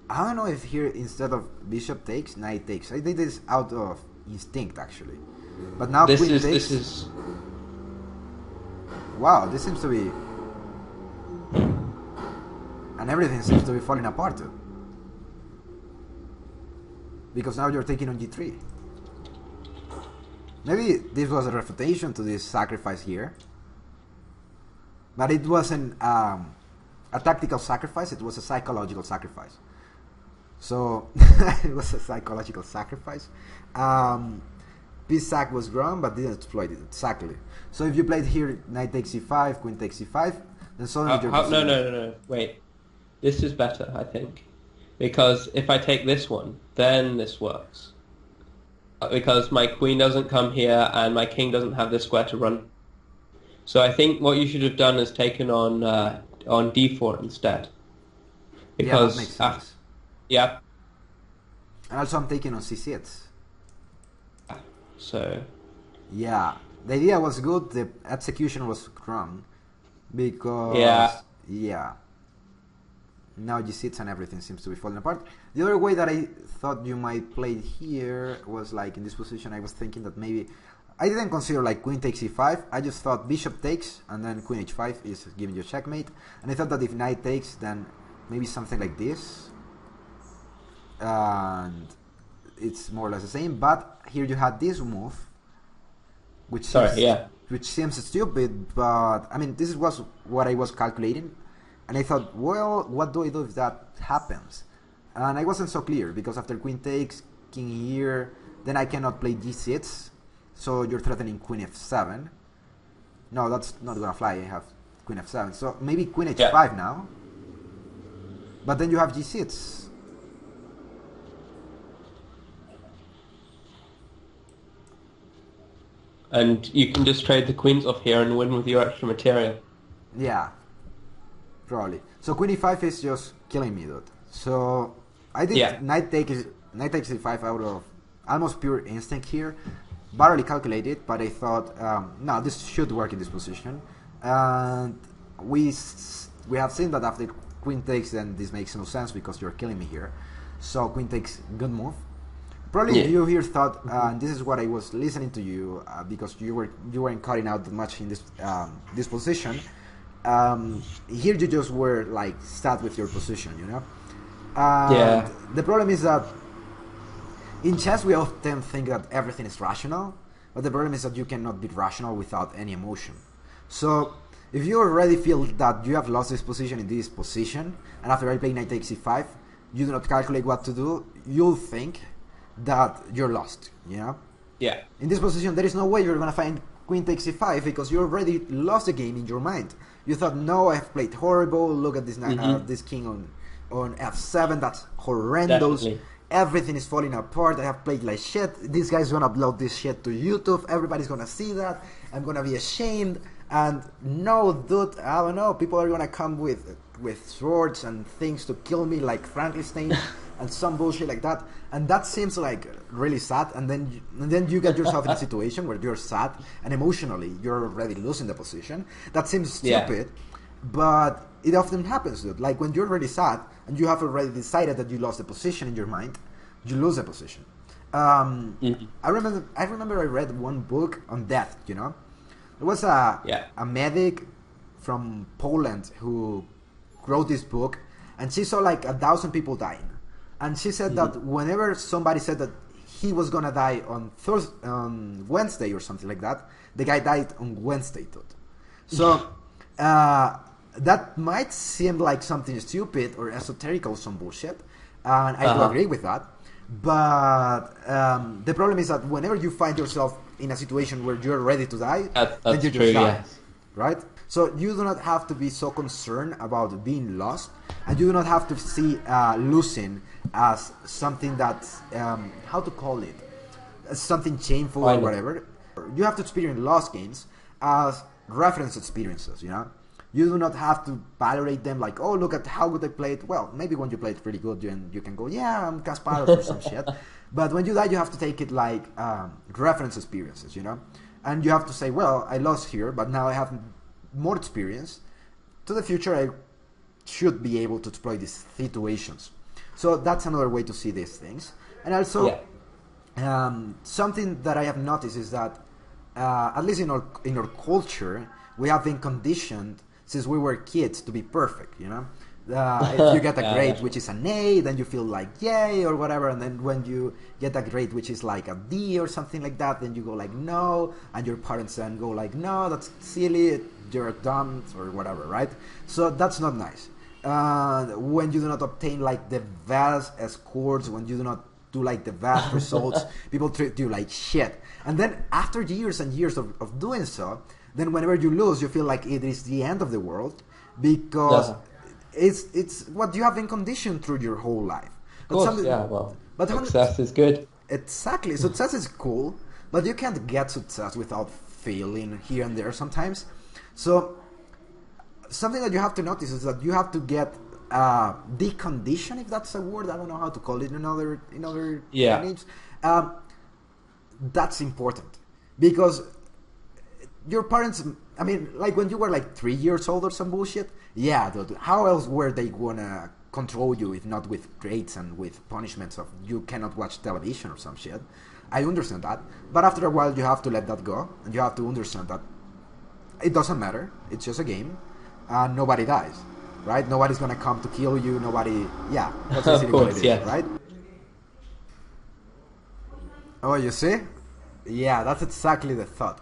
I don't know if here instead of bishop takes, knight takes. I did this out of instinct actually. But now This queen is takes. this is Wow, this seems to be, and everything seems to be falling apart too. Because now you're taking on g3. Maybe this was a refutation to this sacrifice here. But it wasn't a tactical sacrifice, it was a psychological sacrifice. So, it was a psychological sacrifice. This sack was wrong, but didn't exploit it, exactly. So if you played here, knight takes c5, queen takes c5, then suddenly you're... no. Wait. This is better, I think. Because if I take this one, then this works. Because my queen doesn't come here, and my king doesn't have this square to run. So I think what you should have done is taken on d4 instead. Yeah, that Because makes sense. yeah. And also I'm taking on c6. So Yeah, the idea was good, the execution was wrong. Because... yeah. Yeah. Now g6 and everything seems to be falling apart. The other way that I thought you might play here was like in this position. I was thinking that maybe I didn't consider like queen takes e5. I just thought bishop takes and then queen h5 is giving you checkmate. And I thought that if knight takes, then maybe something like this, and it's more or less the same. But here you had this move, which seems stupid. But I mean, this was what I was calculating. And I thought, well, what do I do if that happens? And I wasn't so clear, because after queen takes, king here, then I cannot play g6. So you're threatening queen f7. No, that's not gonna fly. I have queen f7. So maybe queen h5 now. But then you have g6. And you can just trade the queens off here and win with your extra material. Yeah. Probably. So queen e5 is just killing me, dude. So I did knight takes e5 out of almost pure instinct here, barely calculated, but I thought, no, this should work in this position. And we have seen that after queen takes, then this makes no sense because you're killing me here. So queen takes, good move. Probably you here thought, and this is what I was listening to you, because you weren't cutting out that much in this position. Here you just were like sat with your position, you know. The problem is that in chess we often think that everything is rational, but the problem is that you cannot be rational without any emotion. So if you already feel that you have lost this position in this position, and after I play knight takes e5, you do not calculate what to do, you'll think that you're lost, you know. Yeah. In this position, there is no way you're gonna find queen takes e5 because you already lost the game in your mind. You thought, no, I have played horrible. Look at this this king on f7. That's horrendous. Definitely. Everything is falling apart. I have played like shit. This guy's gonna upload this shit to YouTube. Everybody's gonna see that. I'm gonna be ashamed. And no, dude, I don't know. People are gonna come with swords and things to kill me, like Frankenstein and some bullshit like that. And that seems like really sad. And then you get yourself in a situation where you're sad and emotionally you're already losing the position. That seems stupid, but it often happens, dude. Like when you're already sad and you have already decided that you lost the position in your mind, you lose the position. I remember I read one book on death. You know, there was a medic from Poland who wrote this book, and she saw like 1,000 people dying. And she said that whenever somebody said that he was gonna die on Wednesday or something like that, the guy died on Wednesday too. So that might seem like something stupid or esoteric or some bullshit, and I do agree with that. But the problem is that whenever you find yourself in a situation where you're ready to die, then you just die, right? So you do not have to be so concerned about being lost, and you do not have to see losing as something that's, how to call it, something shameful or whatever. You have to experience lost games as reference experiences, you know? You do not have to validate them like, oh, look at how good I played. Well, maybe when you play it pretty good, you can go, yeah, I'm Kasparov or some shit. But when you die, you have to take it like reference experiences, you know? And you have to say, well, I lost here, but now I have more experience. To the future, I should be able to exploit these situations. So that's another way to see these things. And also, something that I have noticed is that, at least in our culture, we have been conditioned since we were kids to be perfect. You know, if you get a grade which is an A, then you feel like yay or whatever, and then when you get a grade which is like a D or something like that, then you go like no, and your parents then go like no, that's silly, you're dumb or whatever, right? So that's not nice. When you do not obtain like the best scores, when you do not do like the best results, people treat you like shit. And then after years and years of doing so, then whenever you lose, you feel like it is the end of the world, because it's what you have been conditioned through your whole life. Of course, but success is good. Exactly, success is cool, but you can't get success without failing here and there sometimes. So something that you have to notice is that you have to get decondition, if that's a word. I don't know how to call it in other names. That's important, because your parents, I mean, like when you were like 3 years old or some bullshit, yeah, dude, how else were they gonna control you if not with grades and with punishments of you cannot watch television or some shit? I understand that, but after a while you have to let that go, and you have to understand that it doesn't matter, it's just a game, and nobody dies, right? Nobody's gonna come to kill you, nobody, that's basically what it is, right? Oh, you see? Yeah, that's exactly the thought.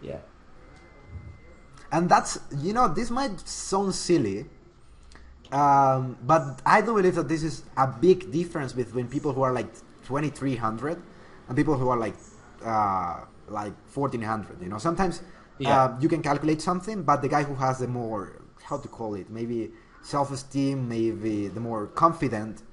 Yeah. And that's, this might sound silly, but I do believe that this is a big difference between people who are like 2300 and people who are like 1400. Sometimes you can calculate something, but the guy who has the more, how to call it, maybe self-esteem, maybe the more confident,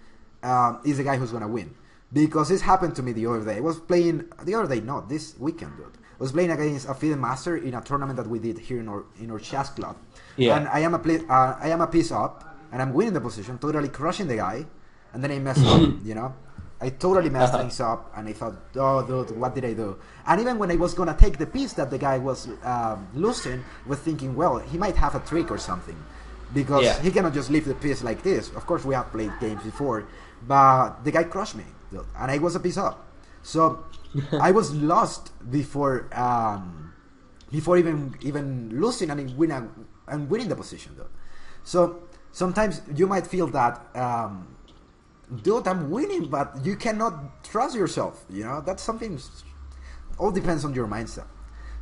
is the guy who's gonna win. Because this happened to me the other day. I was playing this weekend, dude. I was playing against a FIDE master in a tournament that we did here in our chess club. Yeah. And I am a piece up, and I'm winning the position, totally crushing the guy, and then I messed up. I totally messed things up, and I thought, oh, dude, what did I do? And even when I was gonna take the piece that the guy was losing, I was thinking, well, he might have a trick or something, because he cannot just leave the piece like this. Of course, we have played games before, but the guy crushed me, dude, and I was a piece up. So I was lost before even losing and winning the position, though. So sometimes you might feel that, dude, I'm winning, but you cannot trust yourself. That's something. All depends on your mindset.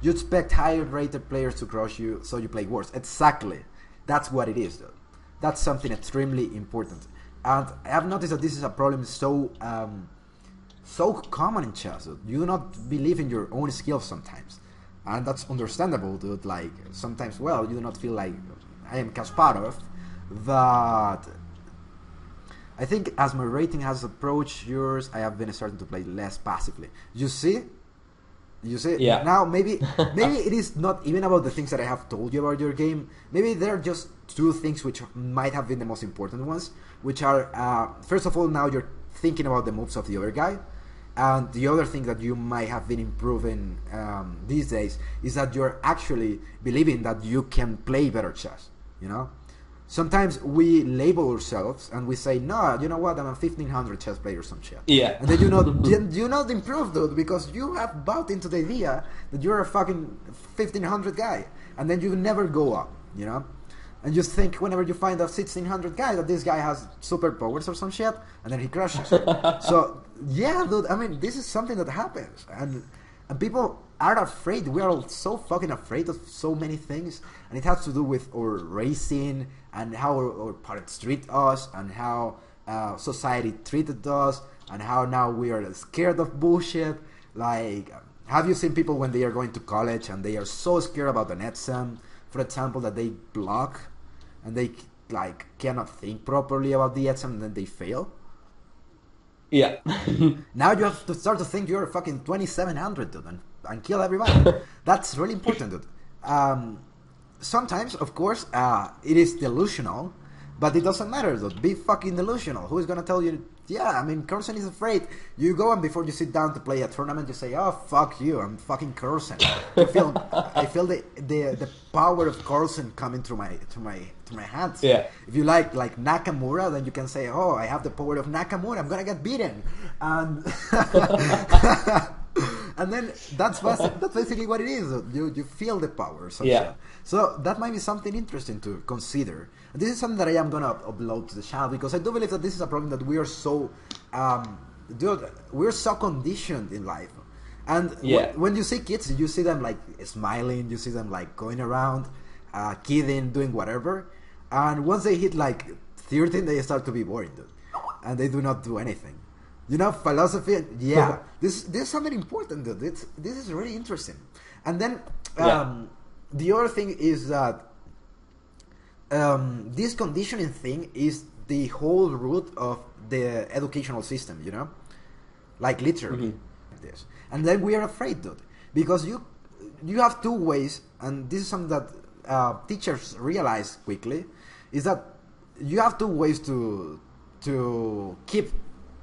You expect higher rated players to crush you, so you play worse. Exactly, that's what it is, though. That's something extremely important, and I have noticed that this is a problem so common in chess. You do not believe in your own skills sometimes, and that's understandable, dude. Like sometimes, you do not feel like I am Kasparov, but I think as my rating has approached yours, I have been starting to play less passively. You see? Yeah. Now maybe it is not even about the things that I have told you about your game. Maybe there are just two things which might have been the most important ones, which are first of all, now you're thinking about the moves of the other guy. And the other thing that you might have been improving these days is that you're actually believing that you can play better chess. Sometimes we label ourselves and we say, no, you know what, I'm a 1500 chess player or some shit. Yeah. And then you not improve, dude, because you have bought into the idea that you're a fucking 1500 guy, and then you never go up, And you think whenever you find a 1600 guy that this guy has superpowers or some shit, and then he crushes. So yeah, dude, I mean, this is something that happens, and people are afraid. We are all so fucking afraid of so many things, and it has to do with our racing and how our parents treat us, and how society treated us, and how now we are scared of bullshit. Like, have you seen people when they are going to college and they are so scared about an exam, for example, that they block and they like cannot think properly about the exam and then they fail? Yeah. Now you have to start to think you're fucking 2700, dude, and kill everybody. That's really important, dude. Sometimes, of course, it is delusional, But it doesn't matter, though. Be fucking delusional. Who is gonna tell you? Yeah, I mean, Carlsen is afraid. You go and before you sit down to play a tournament, you say, "Oh, fuck you! I'm fucking Carlsen." I feel the power of Carlsen coming through my hands. Yeah. If you like Nakamura, then you can say, "Oh, I have the power of Nakamura. I'm gonna get beaten." And and then that's basically what it is. You feel the power. Shit. So that might be something interesting to consider. This is something that I am gonna upload to the channel because I do believe that this is a problem that we are so, we're so conditioned in life. And when you see kids, you see them like smiling, you see them like going around, kidding, doing whatever. And once they hit like 13, they start to be boring, dude. And they do not do anything. You know, philosophy, yeah. This is something important, dude. This is really interesting. And then the other thing is that this conditioning thing is the whole root of the educational system, you know? Like literally. This. And then we are afraid, dude. Because you have two ways, and this is something that teachers realize quickly, is that you have two ways to keep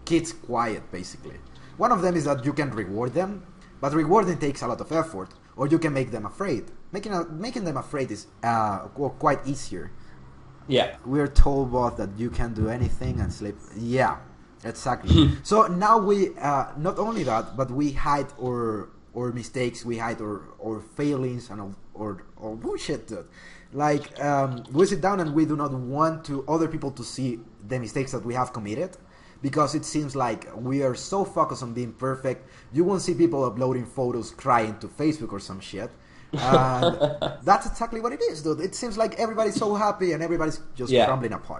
kids quiet, basically. One of them is that you can reward them, but rewarding takes a lot of effort, or you can make them afraid. Making them afraid is quite easier. Yeah. We're told both that you can do anything and sleep. Yeah, exactly. So now we, not only that, but we hide our mistakes, we hide our failings and our bullshit, dude. Like, we sit down and we do not want other people to see the mistakes that we have committed, because it seems like we are so focused on being perfect. You won't see people uploading photos crying to Facebook or some shit. And that's exactly what it is, dude. It seems like everybody's so happy and everybody's just crumbling apart.